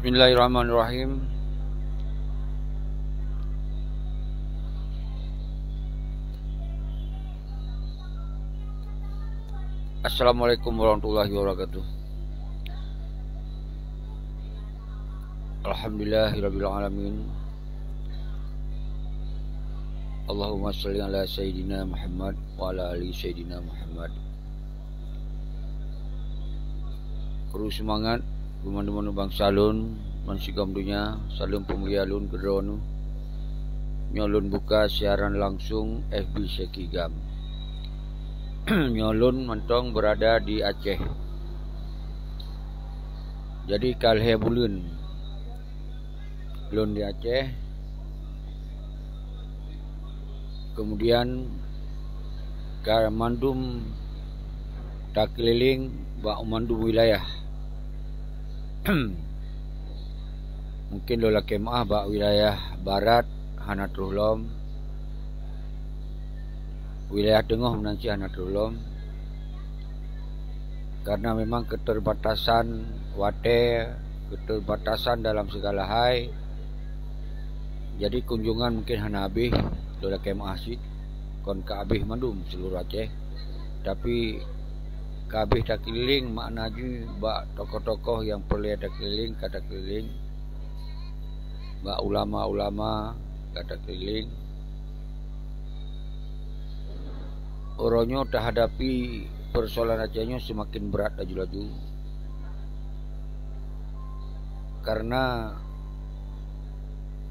Bismillahirrahmanirrahim. Assalamualaikum warahmatullahi wabarakatuh. Alhamdulillahirabbil alamin. Allahumma shalli ala sayyidina Muhammad wa ala ali sayyidina Muhammad. Kru semangat Bumanu bangsa lun mansigam dunia salum pemulia lun kedronu nyolun buka siaran langsung FB Sekigam. Nyolun mentong berada di Aceh. Jadi kalhe bulun lun di Aceh. Kemudian mandum tak keliling bak mandum wilayah. Mungkin lola kemah bak wilayah barat Hanatrulom, wilayah tengah menanci Hanatrulom, karena memang keterbatasan wate, keterbatasan dalam segala hal. Jadi kunjungan mungkin hana habis lola kemah asyik kon ka habis mandum seluruh Aceh, tapi kabeh tak keliling makna ju bak tokoh-tokoh yang perlu ada keliling kata keliling, bak ulama-ulama kata keliling. Orangnya tak hadapi persoalan Acehnya semakin berat laju-laju, karena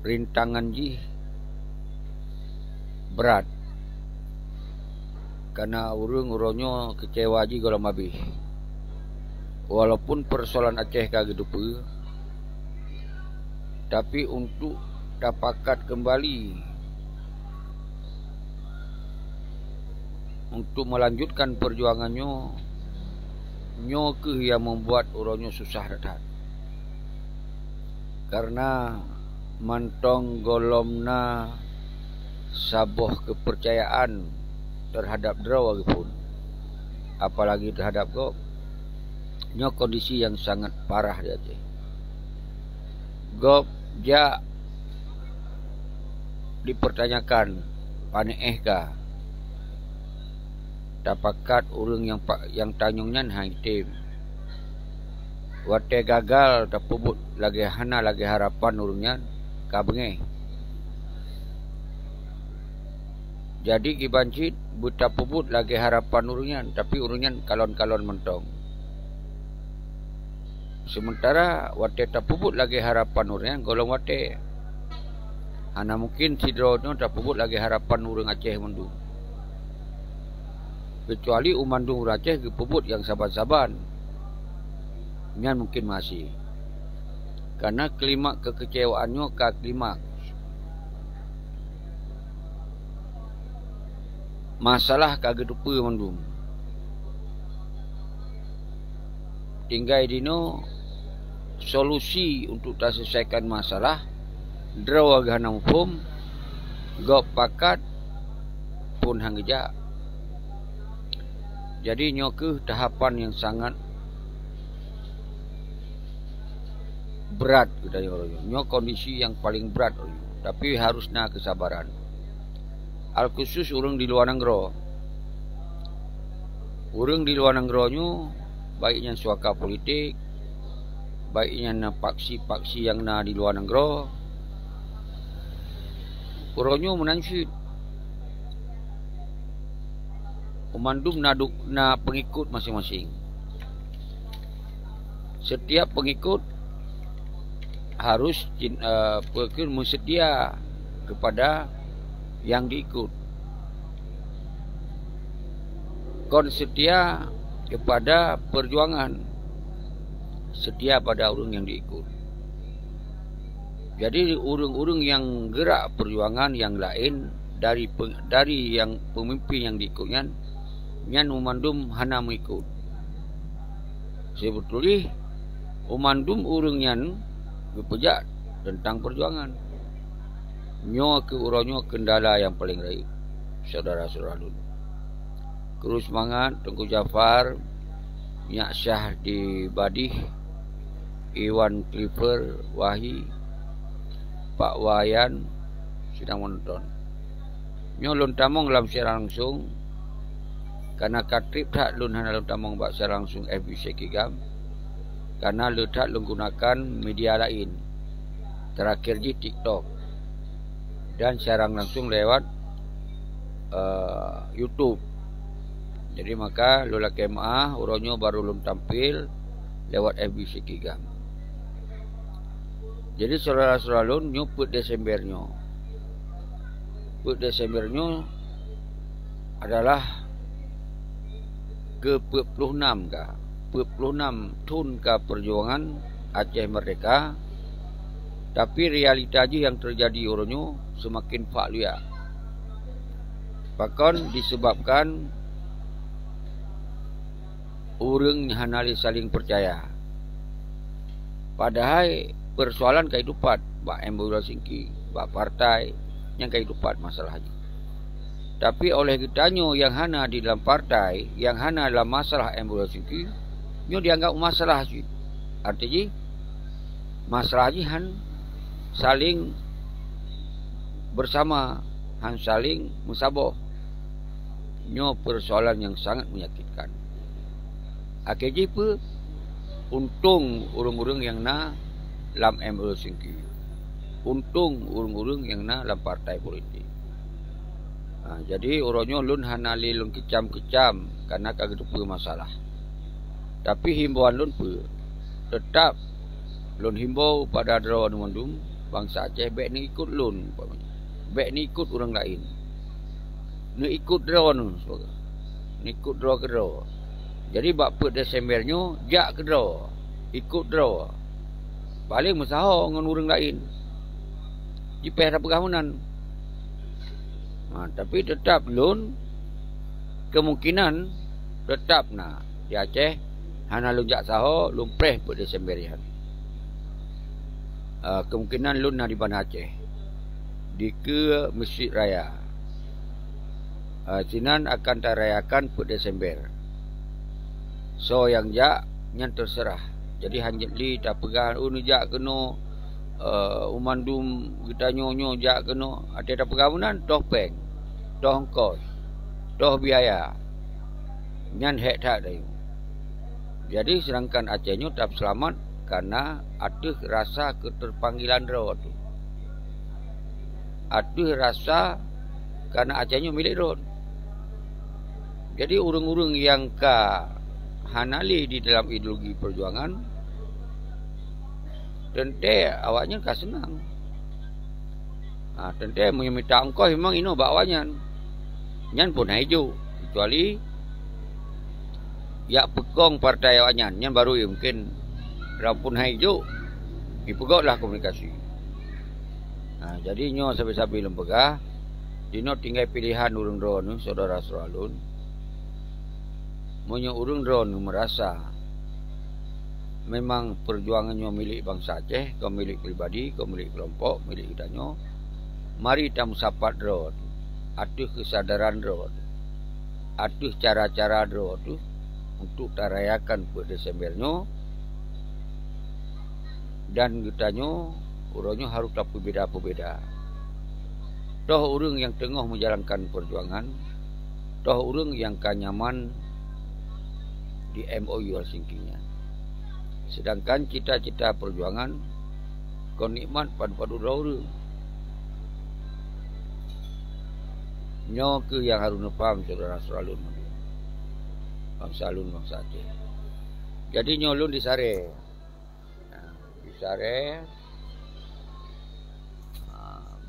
rintangan ji berat. Karena urung-urungnya kecewa ji kalau mabih. Walaupun persoalan Aceh kagak dupe, tapi untuk dapakat kembali untuk melanjutkan perjuangannya, nyoke yang membuat orangnya susah datang. Karena mantong golomna sabuh kepercayaan terhadap draw pun, apalagi terhadap go nyo kondisi yang sangat parah di Aceh. Go ja dipertanyakan paneeh ka dapakat urang yang tanyungnya hang tim wate gagal tapubut lagi hana lagi harapan urangnya kabenge. Jadi kibancit buta puput lagi harapan urunyan, tapi urunyan kalon-kalon mentong. Sementara wate tak puput lagi harapan urunyan golong wate. Hana mungkin sidrono tak puput lagi harapan urung Aceh mendu. Kecuali umandung Aceh puput yang saban-saban. Nyan mungkin masih. Karena klimak kekecewaannya ke klimak. Masalah kagak dupa mandum. Tinggal dino solusi untuk tak selesaikan masalah. Draw agak hukum, gop pakat pun hanggeja. Jadi nyoke tahapan yang sangat berat dari orang. Nyok kondisi yang paling berat, tapi harusnya kesabaran. Al khusus urang di luar negeri. Urang di luar negeri baiknya suaka politik, baiknya na paksi-paksi yang na di luar negeri. Urangnya menansyid umandum na pengikut masing-masing. Setiap pengikut harus bersedia kepada yang diikut. Kon setia kepada perjuangan, setia pada urang yang diikut. Jadi urang-urang yang gerak perjuangan yang lain dari yang pemimpin yang diikutnya, nyan umandum hana mengikut. Sebetulnya umandum urang nyan berpejak tentang perjuangan. Nyo ke uronyo kendala yang paling raih, saudara-saudara dulu. Kru semangat Tengku Jafar, Nyak Syah di Badih, Iwan Clipper Wahi, Pak Wayan sedang menonton. Nyo lun tamong dalam siaran langsung karena katrip tak lun hana lun tamong bak siaran langsung FBC Kigam karena lun tak lun gunakan media lain. Terakhir di TikTok dan siaran langsung lewat YouTube. Jadi maka lula kemah uronyo baru lun tampil lewat FBC Kigam. Jadi saudara-saudara lun nyuput Desembernya. Put Desembernya adalah ke-46 kah? 46 tahun ke perjuangan Aceh Merdeka. Tapi realita je yang terjadi orangnya semakin faklia. Bahkan disebabkan orang hanali saling percaya. Padahal persoalan kehidupan bak Embura Singki, bak partai yang kehidupan masalahnya. Tapi oleh kitanya yang hana di dalam partai, yang hana dalam masalah Embura Singki, nyo dianggap masalah sih. Artinya masalahnya han saling bersama, han saling musabah. Nyo persoalan yang sangat menyakitkan. Akhirnya apa? Untung urung-urung yang na dalam Embura Singki. Untung urung-urung yang na dalam partai politik. Jadi orangnya lun hanali lun kecam-kecam karena kagak ada masalah. Tapi himbauan lun pun tetap lun himbau pada draw mandum bangsa Aceh baik ni ikut lun, baik ni ikut orang lain. Ni ikut draw nu, ni ikut draw ke draw. Jadi bak per Desembernya jak ke draw, ikut draw. Paling musaha dengan orang lain. Di pihak pergaulan. Tapi tetap lun kemungkinan tetap na di Aceh hana lun jak saho lun preh per Desemberian. Kemungkinan lun na di Bandar Aceh di ke Masjid Raya. Sinan akan terayakan per Desember. So yang jak nyan terserah. Jadi hanjat li tak pegang ni jak kena umandum kita nyonyo jak kena ada pergaulan toh peng, toh ongkos, toh biaya. Nyan hek tak dah. Jadi sedangkan Acehnya tak selamat karena ada rasa keterpanggilan draw tu. Ada rasa karena Acehnya milik draw. Jadi urung-urung yang ka hanali di dalam ideologi perjuangan tente awaknya ka senang. Tente minta ongkos memang ino bawanya. Nyan pun hijau kecuali ya pekong partai awaknya. Nyan baru ya mungkin rampun hijau dipegoklah komunikasi. Jadi nyo sabi-sabi lempegah dino tinggal pilihan urung drone saudara-saudara lun. Munyo urung drone merasa memang perjuangannya milik bangsa Aceh, kau milik pribadi, kau milik kelompok, milik hidanyo. Mari kita musapat drone. Atuh kesadaran drone. Atuh cara-cara drone tu untuk tarayakan per Desembernya. Dan hidanyo urangnya harus tak berbeda-berbeda. Toh urung yang tengah menjalankan perjuangan, toh urung yang kanyaman di MOU Helsinki-nya. Sedangkan cita-cita perjuangan kau nikmat padu-padu rauru. Nyo ke yang harus faham saudara-saudara lun. Bangsa lun bangsa Aceh. Jadi nyo lun disare. Disare.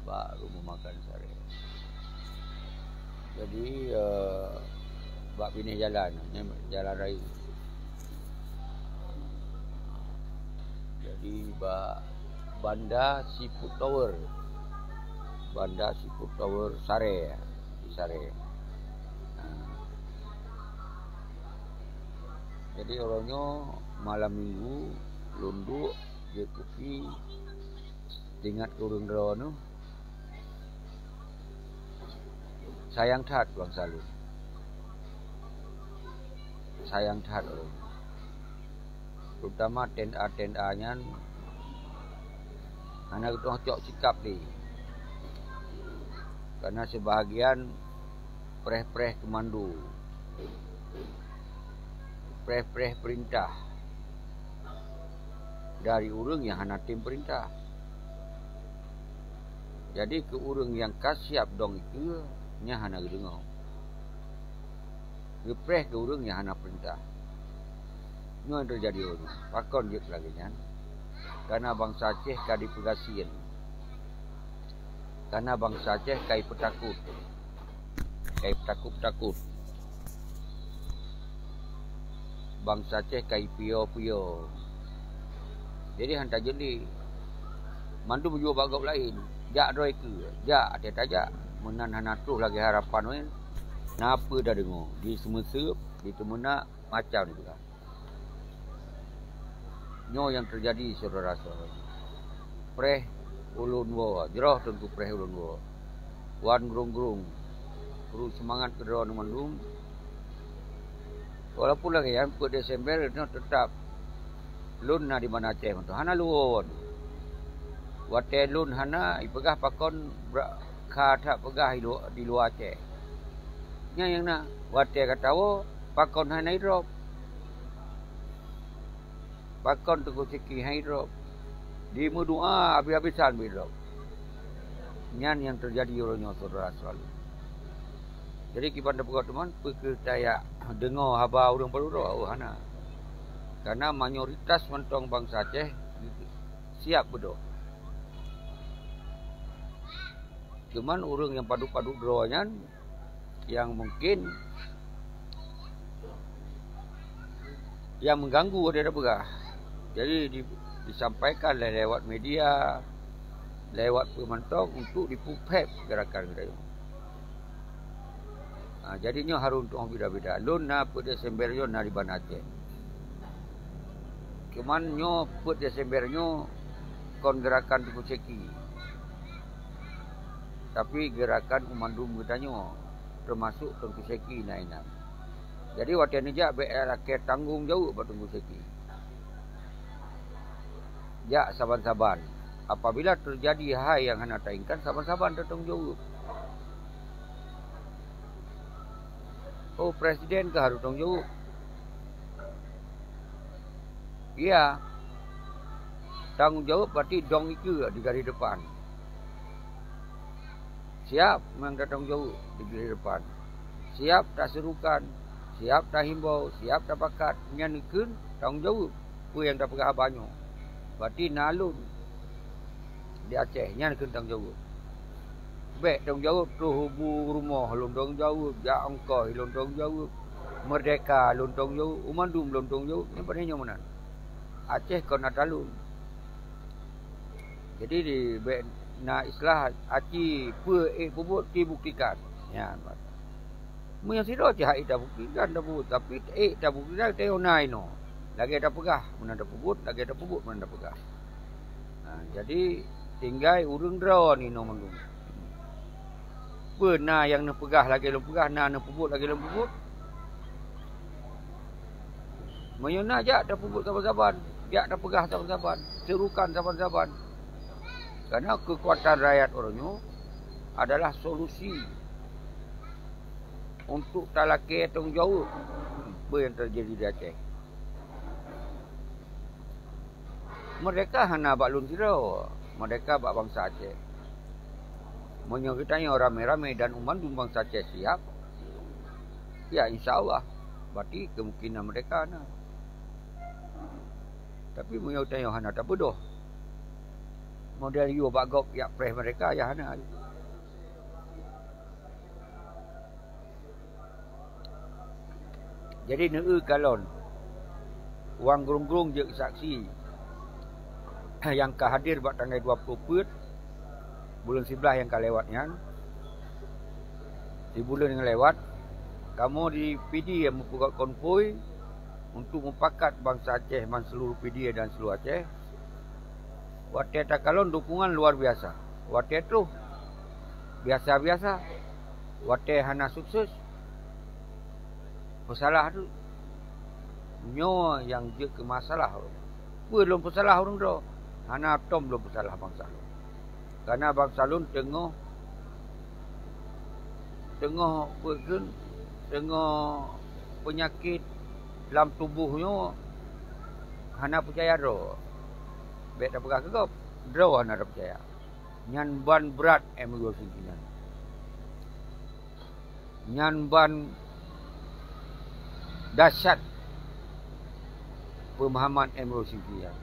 Baru memakan sare. Jadi bak bini jalan raya. Jadi Banda Seafood Tower. Banda Seafood Tower Sare. Di Sare. Jadi orangnya malam minggu lunduk dia kopi ingat kurung drone. Sayang tat bangsa lu. Sayang tat orang. terutama tenda-tendanya hana kita cok sikap ni. Karena sebahagian preh-preh komando, preh-preh perintah dari urang yang hana tim perintah. Jadi ke urang yang kasiap dong itu nya hana dengar. Gepreh ke urang yang hana perintah. Nyo terjadi urang. Pakon je lagi nyan. Karena bangsa Aceh kadi pegasian. Karena bangsa Aceh kai petakut. Kai petakut-takut. Bangsa Aceh kai pio-pio. Jadi hantar jadi mandu menjual bagau lain. Jak roi ke. Jak ada tajak. Menan hanatuh lagi harapan wen. Napa dah dengar. Di semesep, di temenak macam ni juga. Nyo yang terjadi saudara-saudara. Preh ulun wo, jeroh tentu preh ulun wo. Wan grung-grung. Perlu semangat kedua mandum. Walaupun lagi yang ke Desember no tetap lun na di mana Aceh tu. Hana luon. Wate lun hana ipegah pakon kata pegah di luar Aceh. Nya yang na wate kata wo pakon hana hidrop. Pakon tu siki hidrop. Di mudua habis-habisan hidrop. Nyan yang terjadi uronyo saudara selalu. Jadi kipan dapat teman percaya dengar haba urang baru oh hana. Karena mayoritas mentong bangsa Aceh siap bedo. Cuman urang yang padu-padu droanyan yang mungkin yang mengganggu ada begah. Jadi disampaikan lewat media, lewat pementong untuk dipupep gerakan kita. Jadinya harus untuk beda-beda. Lun na pada Desember yo na di Banda Aceh. Cuman nyo pada Desember nyo kon gerakan di Kuceki. Tapi gerakan umandum kita nyo termasuk Tengku Seki nainan. Jadi waktu ni jak rakyat tanggung jauh buat Tengku Seki. Jak saban-saban. Apabila terjadi hal yang hendak taingkan, saban-saban bertanggung jawab. Oh, presiden ke harus tanggung jawab? Ya. Tanggung jawab berarti dong itu di garis depan. Siap memang datang jauh di garis depan. Siap tak serukan, siap tak himbau, siap tak pakat. Nyanyikan tanggung jawab. Apa yang tak pegah banyak. Berarti nalun di Aceh nyanyikan tanggung jawab. Baik tanggung jawab tu hubung rumah lun tanggung jawab, jak angkah lun tanggung jawab, merdeka lun tanggung jawab, umandum lun tanggung jawab. Yang pentingnya mana? Aceh kau nak talun. Jadi di na islah aci pubut dibuktikan. Ya. Yang sido cah ida buktikan dah pubut tapi dah buktikan teo nai no. Lagi ada pegah, mana ada pubut, lagi ada pubut, mana ada pegah. Jadi tinggal urang draw ni no mandung. Pernah yang nak pegah lagi lu pegah, nak pubut lagi lu pubut. Mayona jak dah pubut saban-saban, jak dah pegah saban-saban, serukan saban-saban. Karena kekuatan rakyat orangnya adalah solusi untuk talaki tanggung jawab apa yang terjadi di Aceh. Mereka hanya bak lun siro, mereka bak bangsa Aceh. Menyokitanya ramai-ramai dan umandum bangsa Aceh siap. Ya insyaAllah, berarti kemungkinan mereka nah. Tapi menyokitanya hanya tak bodoh. Model you bagok yak preh mereka ya hana. Jadi neu kalon wang grung-grung je saksi yang ka hadir buat tanggal 20 Pet bulan 11 yang ka lewatnya. Di bulan yang lewat kamu di PD yang membuka konvoi untuk mempakat bangsa Aceh dan seluruh PD dan seluruh Aceh. Wate takalon dukungan luar biasa. Wate tu biasa-biasa. Wate hana sukses. Masalah tu Nyo yang je ke masalah. Belum bersalah orang tu. Hana Tom belum bersalah Bang Salun. Karena Bang Salun tengok penyakit dalam tubuhnya hana percaya ro. Baik dah berah kegop. Ro hana dah percaya. Nyan ban berat emgo singkinan. Nyan ban dahsyat pemahaman emgo singkinan.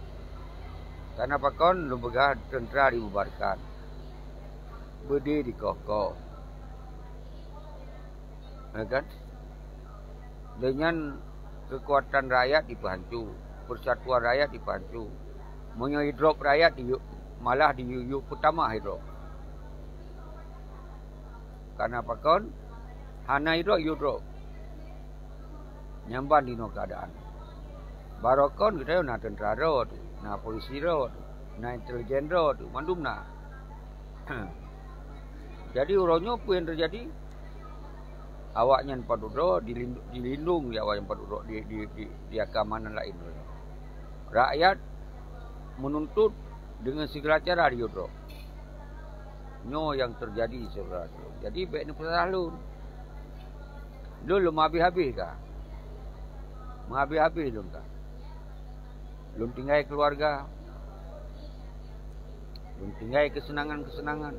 Karena pakon lembaga tentera dibubarkan. Berdiri kokoh. Kan? Dengan kekuatan rakyat dibantu, persatuan rakyat dibantu, menghidrop rakyat malah di yuk pertama hidrop. Karena apa kon? Hana hidrop, nyamban di no keadaan. Barokon kita na tentera tu, na polisi tu, na intelijen tu, mandum na. Jadi uronyo apa yang terjadi? Awaknya padudro dilindung ya awaknya padudro di keamanan lain. Rakyat menuntut dengan segala cara diudro. Nyo yang terjadi saudara. Jadi baik ni pesalun. Dulu habis-habis kah? Habis-habis dong kah? Belum tinggal keluarga. Belum tinggal kesenangan-kesenangan.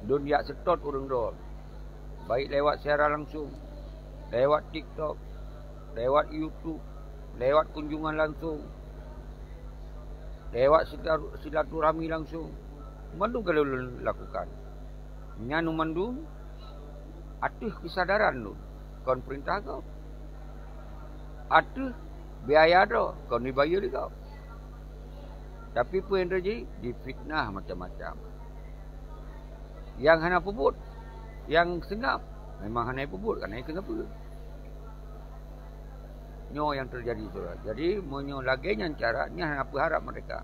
Dunia setot urang do. Baik lewat siaran langsung, lewat TikTok, lewat YouTube, lewat kunjungan langsung, lewat silaturahmi langsung. Mandum kalau lakukan. Nyanu mandum, atuh kesadaran lu. Kon perintah kau. Atuh biaya tu, kon dibayar kau. Tapi apa yang terjadi? Difitnah macam-macam. Yang hana puput. Yang sengap memang hanya puput kan kenapa? Nyo yang terjadi saudara. Jadi monyo lagi yang caranya apa harap mereka.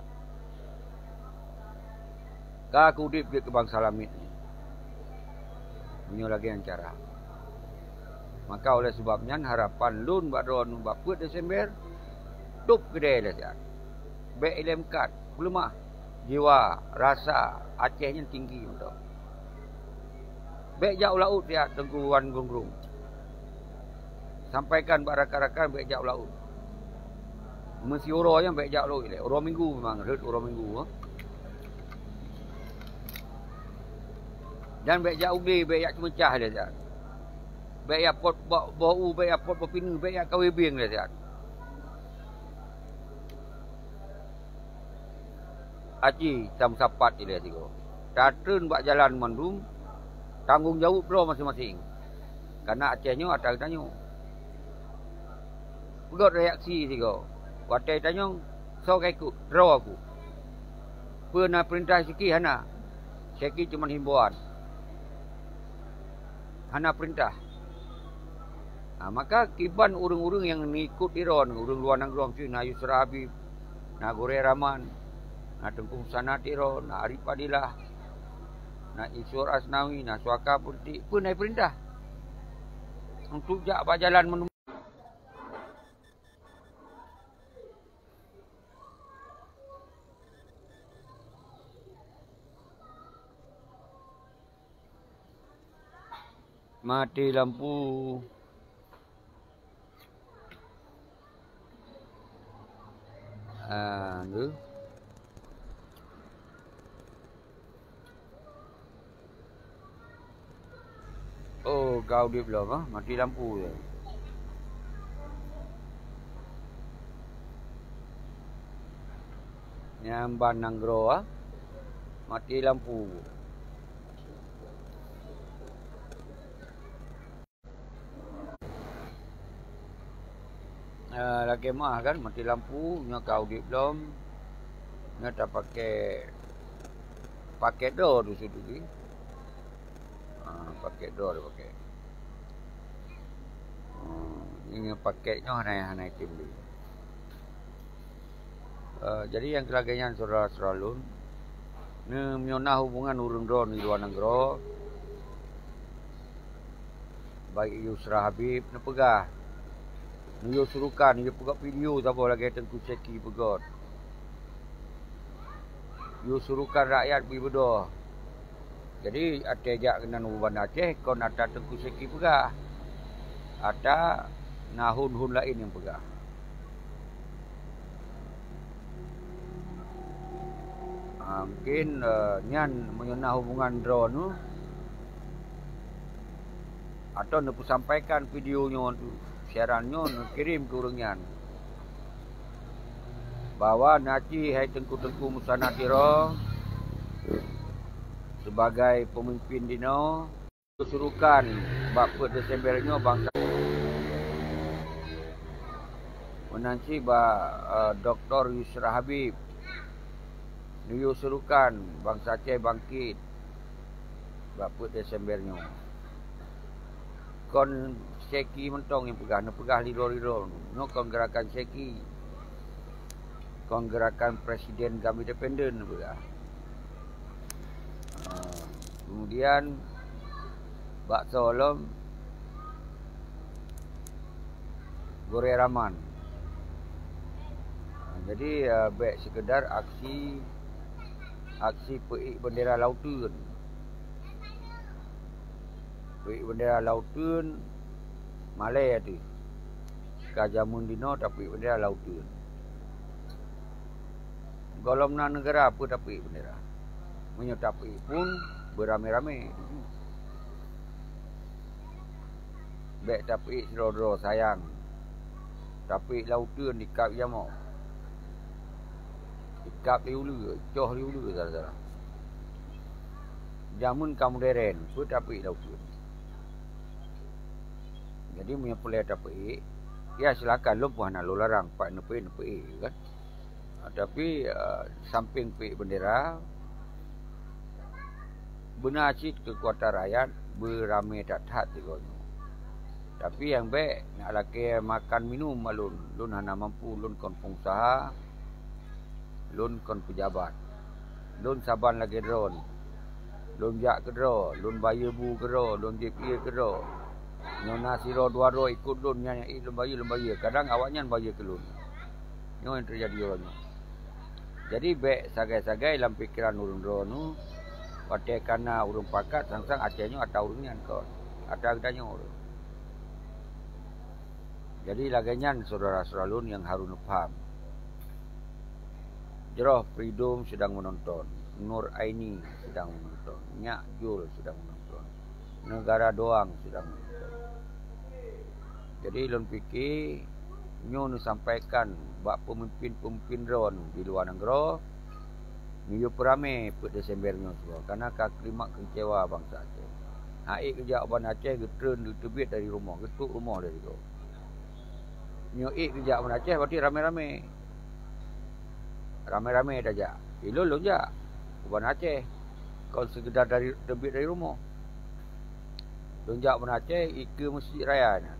Ka aku udip ke bangsa lamit ni. Monyo lagi yang cara. Maka oleh sebabnya harapan lun badron baput Desember tup gede dah siat. Baik lemkat, pelemah jiwa, rasa Acehnya tinggi untuk. Baik jauh laut dia tengkuan gongrung. Sampaikan buat rakan-rakan baik jauh laut. Mesti orang yang baik jauh laut. Orang minggu memang. Orang minggu. Dan baik jauh ubi, baik jak cemecah dia. Baik jak pot bau, baik jak pot berpinu, baik jak kawibing dia. Aci tam sapat dia tiga. Datun buat jalan mandum. Tanggungjawab bro masing-masing. Karena Acehnya ada tanya. Buat reaksi tiga. Watai tanya, so ikut draw aku. Pernah perintah sikit hana. Sikit cuma himbauan. Hana perintah. Maka kiban urung-urung yang ngikut iron, urung luar negeri macam na Yusra Habib, na Gore Rahman, na Tengku Sanat iron, na Arif Adilah. Nak Isur Asnawi, nak Suaka Putih pun naik perintah. Untuk jak jalan menuju. Mati lampu. Tu. Oh, kau dia belum ah, mati lampu je. Nyamban nanggro ah, mati lampu. Lagi mah kan mati lampu, nya kau dia belum. Nya tak pakai do tu sudah. Pakai door pakai. Ini pakainya hanai tim ni. Jadi yang kelaganya saudara-saudara lun, ni menyonah hubungan urung do ni luar negeri. Baik Yusra Habib ni pegah. Nyo surukan, nyo pegat video siapa lagi Tengku Seki pegat. Yo surukan rakyat pergi berdoa. Jadi ate jak kena nuban Aceh kon ada Tengku Seki pegah. Ada nahun-hun lain yang pegah. Mungkin nyan menyenah hubungan drone tu atau nak sampaikan videonya tu siarannya nak kirim ke orang nyan bahawa Naci hai Tengku Musana Tiro sebagai pemimpin dino kesurukan 4 Desembernya bangsa menanci Dr. Yusra Habib Niyo surukan bangsa Aceh bangkit 4 Desembernya kon Seki mentong yang pegah lido-lido no kon gerakan Seki kon gerakan Presiden GAM Independen pegah. Kemudian Bak Solom Gore Rahman. Jadi baik sekedar aksi peik bendera lautan. Peik bendera lautan Malay tu. Kajamun dino tapi bendera lautan. Golongan negara apa tapi bendera. Menyertai pun beramai-ramai. Baik tapi saudara sayang. Tapi lautan di kap jamau. Ikap liulu, coh liulu saudara. Jamun kamu deren, pun tapi lautan. Jadi punya pelai tapi, ya silakan lu puan lu larang pak nepi kan. Tapi samping pi bendera, benar cit kekuatan rakyat beramai tak tigono. Tapi yang baik nak laki makan minum malun, lun hana mampu lun kon pengusaha, lun kon pejabat, lun saban lagi drone, lun jak kedro, lun bayu bu kedro, lun JPA kedro. Nona siro dua ikut lun nyanyi lun bayu. Kadang awaknya bayu ke lun. Ini yang terjadi orang. Jadi baik sagai-sagai dalam pikiran urun drone, pada karena urun pakat sang-sang Acehnya atau urunnya kau, ada agaknya urun. Jadi laganya saudara-saudara lun yang harus faham. Jeroh Freedom sedang menonton, Nur Aini sedang menonton, Nyak Jul sedang menonton, Negara Doang sedang menonton. Jadi lun fikir nyo sampaikan bak pemimpin-pemimpin drone di luar negara niyo perame 4 Desember nyo semua karena kaklimak kecewa bangsa Aceh. Aik kerja Aban Aceh getren ditebit dari rumah, getuk rumah dari tu. Nyo kerja Aban Aceh berarti rame-rame. Rame-rame saja. Ilul je. Aban Aceh kau sekedar dari tebit dari rumah. Lonjak Aban Aceh ke Masjid Raya.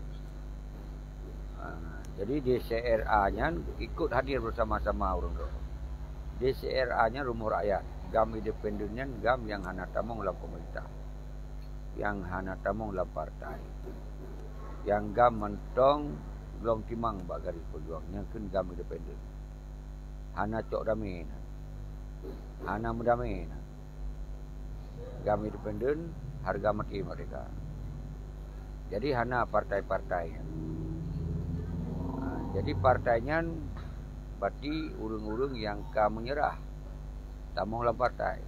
Jadi DCRA-nya ikut hadir bersama-sama orang tu. DCRA-nya rumah rakyat, GAM Independennya GAM yang hana tamong dalam pemerintah, yang hana tamong dalam partai, yang GAM mentong belum timang bagari pejuang, yang kan GAM Independen. Hana cok damai, hana mendamai. GAM Independen harga mati mereka. Jadi hana partai-partai. Jadi partainya berarti urung-urung yang menyerah tamong dalam partai.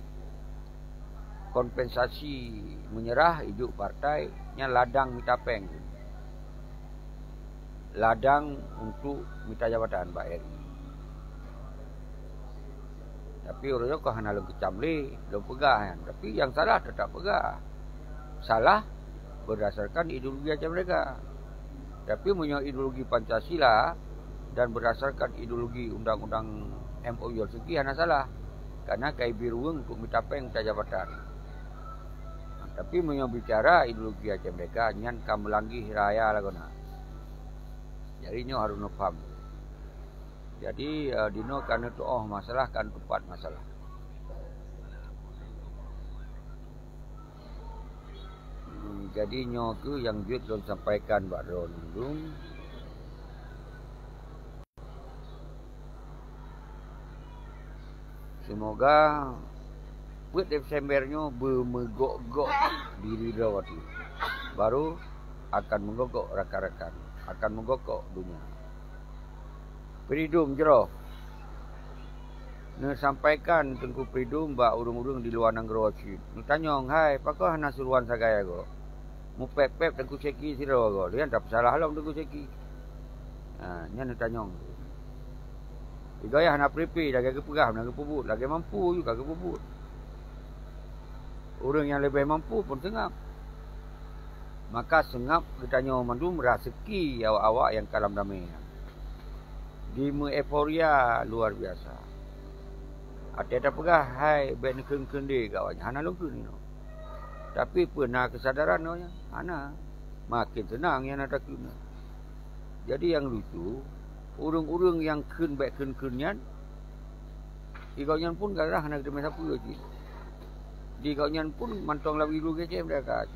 Kompensasi menyerah hidup partainya ladang mitapeng. Ladang untuk minta jabatan Pak RI. Tapi orangnya kau hana lagi kecamli, belum pegah kan. Tapi yang salah tetap pegah. Salah berdasarkan ideologi aja mereka. Tapi punya ideologi Pancasila dan berdasarkan ideologi undang-undang MOU segi hana salah. Karena kai biruang untuk mitapeng minta jabatan. Tapi punya bicara ideologi aja mereka nyan kam melanggi raya lagona. Jadi nyo harus faham. Jadi dino kan itu masalah kan tempat masalah. Jadi nyo tu yang duit belum sampaikan Pak Ron dulu. Semoga buat Desembernya bermegok-gok diri Rawati. Baru akan menggogok rakan-rakan, akan menggogok dunia. Peridum jero. Sampaikan Tengku Peridum ba urung-urung di luar Nanggro Wacit. Tanyong, hai, pakah hana suruhan sagaya go. Mu pep-pep Tengku Seki siro go. Dia tak salah halam Tengku Seki. Nya tanyong. Digaya hana pripi lagi kepegah, lagi pubut, lagi mampu juga ke pubut. Orang yang lebih mampu pun sengap. Maka sengap ditanya mandum rezeki awak-awak yang kalam damai. Di euforia luar biasa. Ada pegah, hai, ben kendi kawannya. Hana lungkun ni. Tapi pernah kesadaran nya, hana makin senang yang ada kena. Jadi yang lucu, urung-urung yang baik kenyan, igaunya pun garah hana kedemai siapa lagi. Di igaunya pun mantong lawi lu kece mereka.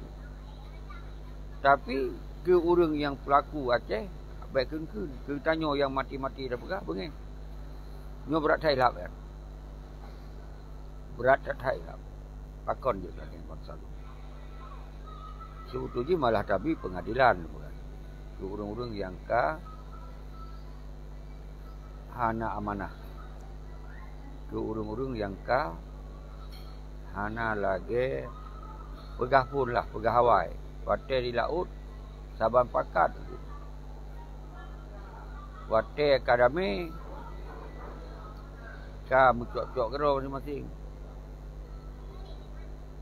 Tapi ke urung yang pelaku Aceh, baik kenyan, ke tanya yang mati-mati dah pegah, bengeng. Nyo berat thai lap kan. Berat thai lap. Pakon je kan yang bangsa lu. Sebetulnya malah tapi pengadilan bukan. Ke urung-urung yang hana amanah. Ke urung-urung yang hana lagi pegah pun lah, pegah Hawaii. Wate di laut, saban pakat. Wate akademi, mencuak-cuak gerau masing-masing.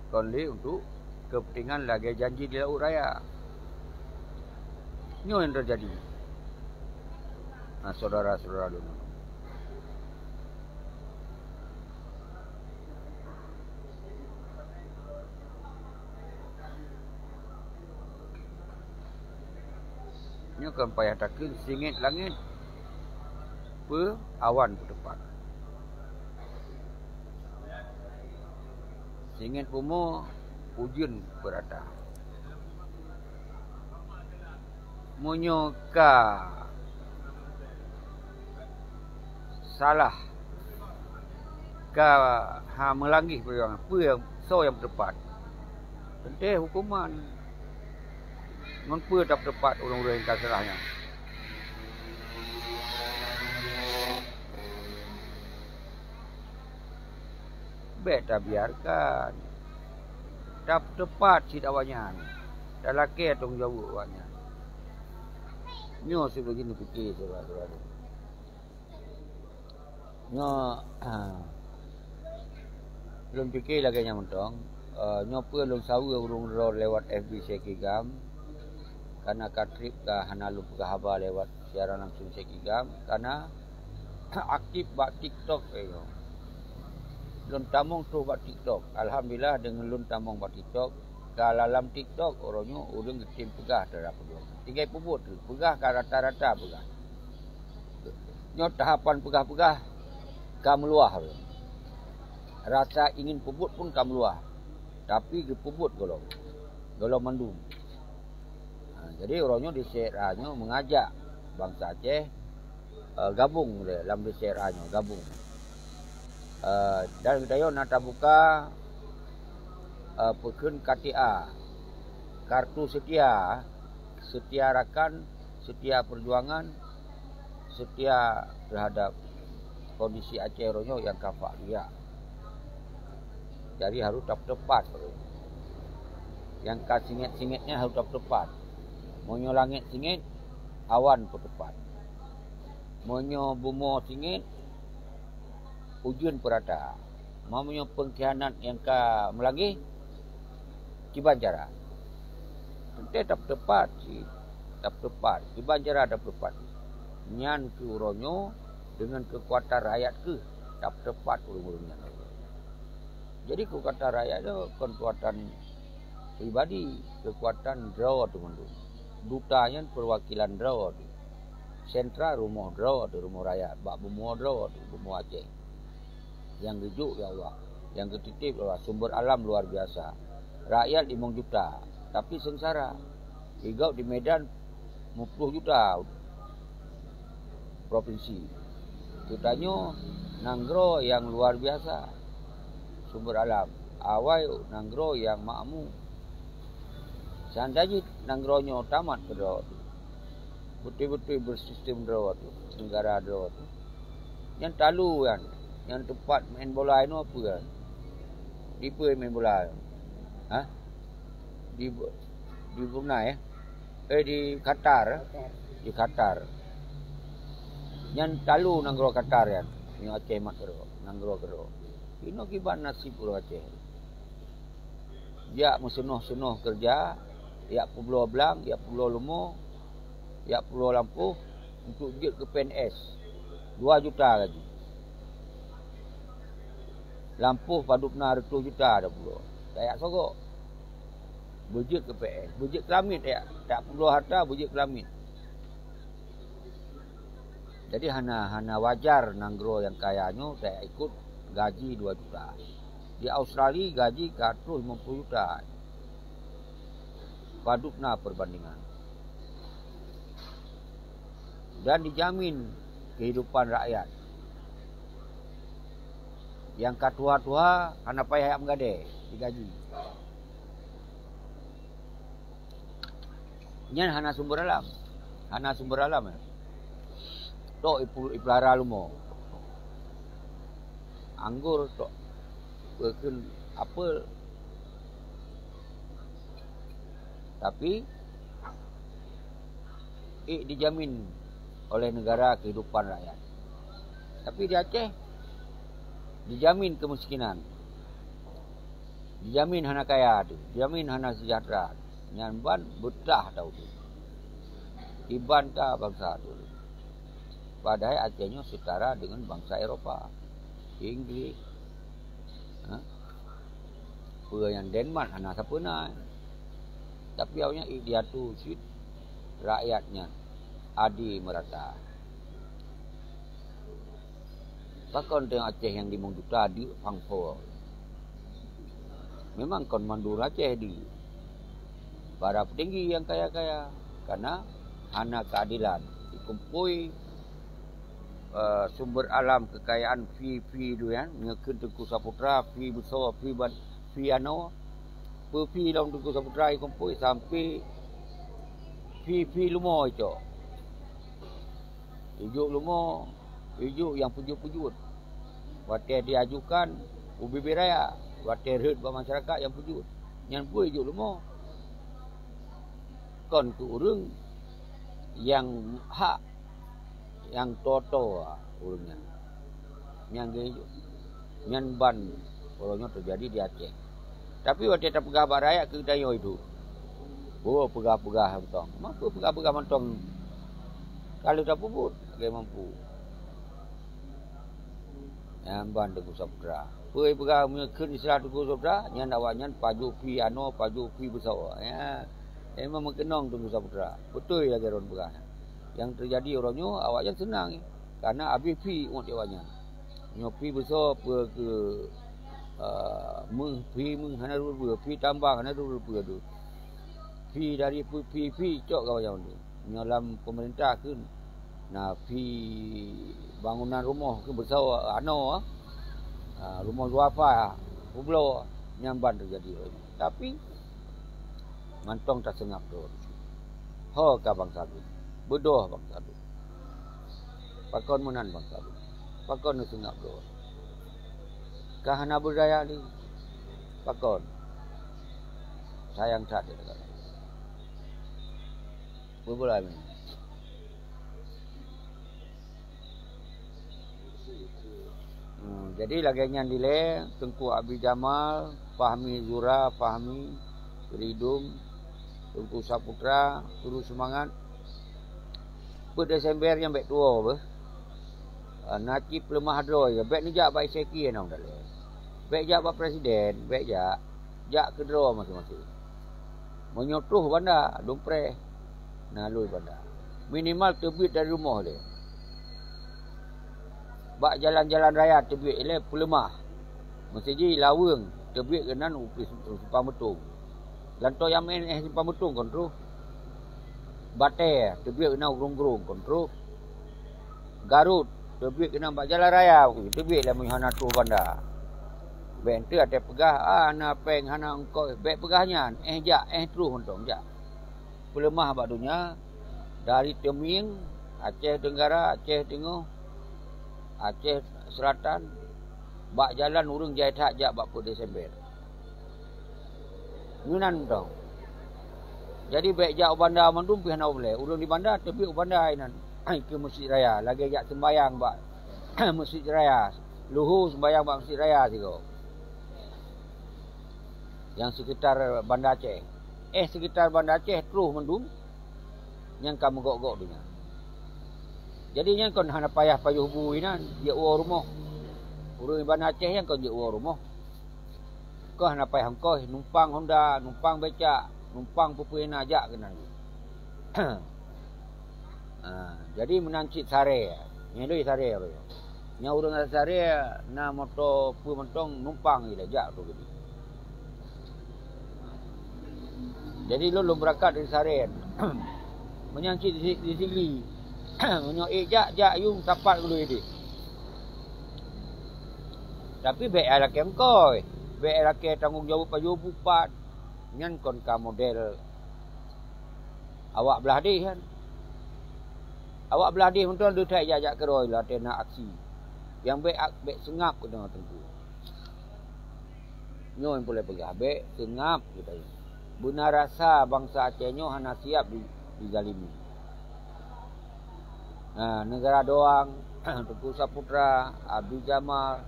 Konli untuk kepentingan lagi janji di laut raya. Ini yang terjadi. Nah, saudara-saudara dulu. Ini kan payah takkan singit langit. Awan ke depan. Singit pumu ujun berada. Munyoka salah melanggih perjuangan. Apa yang yang tepat. Tentu hukuman. Mengapa tak tepat orang-orang yang salahnya. Tak biarkan. Tak tepat si awaknya. Tak laki tanggungjawab awaknya. Nyo sudah gini fikir saudara-saudara. Nyo belum fikir lagi nya mentong. Nyo pun belum sawu urung lewat FB Sekigam. Karena katrip ke hanalu ke haba lewat siaran langsung Sekigam. Karena aktif buat TikTok Lun tamong tu buat TikTok. Alhamdulillah dengan lun tamong buat TikTok. Kalau dalam TikTok orangnya urung ketim pegah terhadap perjuangan. Tinggal puput pegah ke rata-rata pegah. Nyo tahapan pegah-pegah kamu luah. Rasa ingin puput pun kamu luah. Tapi ke puput golong mandum. Jadi orangnya di CRA-nya mengajak bangsa Aceh gabung dalam di CRA-nya gabung. Dan kita nak buka pekun KTA kartu setia rakan, setia perjuangan, setia terhadap kondisi Aceh ronyo yang kafak dia. Jadi harus tepat. Yang singit-singitnya harus tepat. Monyo langit singit, awan pun tepat. Monyo bumo singit, ujun perata. Mamunya pengkhianat yang melagi Cibanjara. Tentu tak tepat si. Tak tepat. Cibanjara tak tepat. Nyan ke uronyo dengan kekuatan rakyat ke tak tepat urung-urungnya. Jadi kekuatan rakyat itu kekuatan pribadi, kekuatan draw tu mandu. Dutanya perwakilan draw tu. Sentra rumah draw tu, rumah rakyat. Bak bumuh draw tu, bumuh Aceh. Yang gejuk ya Allah, yang ketitip ya Allah, sumber alam luar biasa. Rakyat 5 juta, tapi sengsara. Hingga di Medan 50 juta provinsi. Kitanya nanggro yang luar biasa, sumber alam. Awai nanggro yang makmu. Seandainya nanggronyo tamat berdua tu, betul-betul bersistem berdua tu, negara berdua tu. Yang talu kan, yang tempat main bola itu apa kan? Di apa main bola? Ha? Di Brunei di Qatar. Di Qatar. Yang talu nanggro Qatar kan, yang Aceh mat berdua, nanggro berdua. Ini kiban nasib berdua Aceh. Dia mesunuh-sunuh kerja, dia Pulau Blang, dia Pulau Lumo, dia Pulau Lampu untuk dia ke PNS 2 juta lagi. Lampu padupna 2 juta dah Pulau. Tak sogok. Bujik ke PNS, bujik kelamit tak Pulau harta, bujik kelamit. Jadi hana wajar nanggro yang kayanya saya ikut gaji 2 juta. Di Australia gaji 150 juta. Padupna perbandingan. Dan dijamin kehidupan rakyat. Yang katua-tua hana payah menggade digaji. Nyan hana sumber alam. Hana sumber alam ya. Tok ipelara lumo. Anggur tok berken apel. Tapi dijamin oleh negara kehidupan rakyat. Tapi di Aceh dijamin kemiskinan. Dijamin hana kaya tu, dijamin hana sejahtera. Nyan ban betah tahu tu. Iban ka bangsa tu. Padahal Acehnya setara dengan bangsa Eropah, Inggris, yang Denmark, hana siapa nak. Tapi awaknya dia tu sit rakyatnya adi merata. Takkan tengok Aceh yang di Mongduta di Pangpo. Memang kon mandur Aceh di para petinggi yang kaya-kaya karena hana keadilan dikumpui sumber alam kekayaan fi tu kan ngekeun Tengku Saputra fi besar fi ano pi dalam Tengku Saputra dikumpui sampai fi lumo itu ijuk lumo ijuk yang pujut-pujut wate diajukan UBB raya wate red buat masyarakat yang pujut yang pun ijuk lumo kon ke urang yang hak yang toto urangnya yang gejo yang ban orangnya terjadi di Aceh. Tapi waktu tak pegabat rakyat ke dayo itu. Oh pegah-pegah mentong. Mampu pegah-pegah mentong. Kalau tak puput, dia mampu. Yang ban Tengku Saputra. Pegah mengekun Islam Tengku Saputra, yang awaknya paju pi ano, paju pi besar. Ya. Memang mengenong Tengku Saputra. Betul ya geron pegah. Yang terjadi orangnya awaknya senang karena habis pi untuk awaknya. Nyopi besar ke hana dulu pi tambah hana dulu tu. Pi dari pi cok kau macam tu. Dalam pemerintah ke nah pi bangunan rumah ke besar ano rumah duafa pulau nyamban terjadi. Tapi mantong tak sengap tu. Ho ka bangsa tu. Bodoh bangsa tu. Pakon munan bangsa tu. Pakon nu sengap tu. Kahana budaya ni. Pakon. Sayang tak dia. Boleh ni. Jadi laganya nilai Tengku Abi Jamal, Fahmi Zura, Fahmi Ridum, Tengku Saputra, turut semangat. Per Desember yang baik tua apa? Nakip lemah dro ya. Baik ni jak baik seki nang dah le. Baik jak bak presiden, baik jak ke dro masing-masing. Menyotuh banda dompre. Nalui banda. Minimal terbit dari rumah dia. Bak jalan-jalan raya terbit le pelemah. Mesti ji laweng terbit kenan simpang betung. Lanto yang main simpang betung kontrol. Bate terbit kena urung-urung kontrol. Garut Terbit kena buat jalan raya. Terbit lah hana tu bandar. Bek tu ada pegah. Hana peng, hana engkau. Bek pegahnya. Jak, terus untung. Jak. Pelemah bak dunia. Dari Teming, Aceh Tenggara, Aceh Tengah, Aceh Selatan. Bak jalan urung jahit hak jak bak 4 Disember. Yunan tau. Jadi bek jak bandar mandum pihak nak boleh. Urung di bandar, terbit bandar inan. Ke Masjid Raya. Lagi jak sembayang bak Masjid Raya. Luhur sembayang bak Masjid Raya juga. Yang sekitar Bandar Aceh. Sekitar Bandar Aceh terus mendung. Yang kamu gok-gok dunia. Jadi yang kau nak payah-payah hubung inan. Dia uang rumah. Urung Bandar Aceh yang kau dia uang rumah. Kau nak payah kau numpang Honda, numpang becak, numpang pupuina ajak kena. Jadi menancit sare. Yang itu sare apa? Yang urang sare na motor pu mentong numpang je jak tu gitu. Jadi lu berangkat dari sare. Menyancit di sini. Menyo jak yung tapat dulu ini. Tapi baik ala kem koi. Baik ala ke tanggung jawab pajo bupat. Ngan kon ka model awak belah deh kan. Awak belah deh untuk du tak jak keroi lah tena aksi. Yang baik sengap ke tengah tentu. Nyo yang boleh pegah baik sengap kita. Benar rasa bangsa Aceh nyo hana siap dizalimi. Negara doang, Tengku Saputra, Abdi Jamal.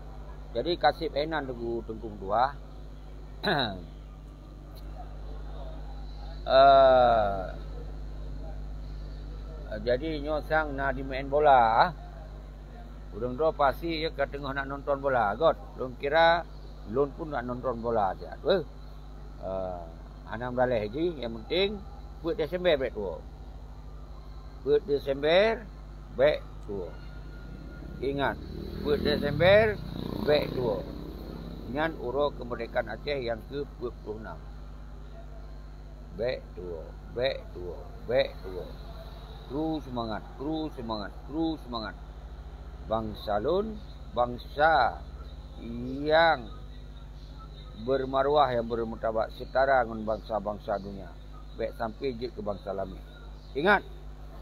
Jadi kasih enan Tengku dua. Jadi nyosang nak dimain bola. Urang do pasti ya ke tengah nak nonton bola. God, belum kira lun pun nak nonton bola aja. Anam daleh je, yang penting buat Desember baik tu. Buat Desember baik tu. Ingat, buat Desember baik tu. Dengan urus kemerdekaan Aceh yang ke-26. Baik tu, baik tu, baik tu. Terus semangat, terus semangat, terus semangat. Bangsa lun, bangsa yang bermaruah, yang bermartabat setara dengan bangsa-bangsa dunia. Baik sampai je ke bangsa langit. Ingat,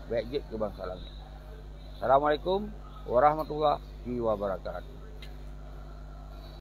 baik je ke bangsa langit. Assalamualaikum warahmatullahi wabarakatuh.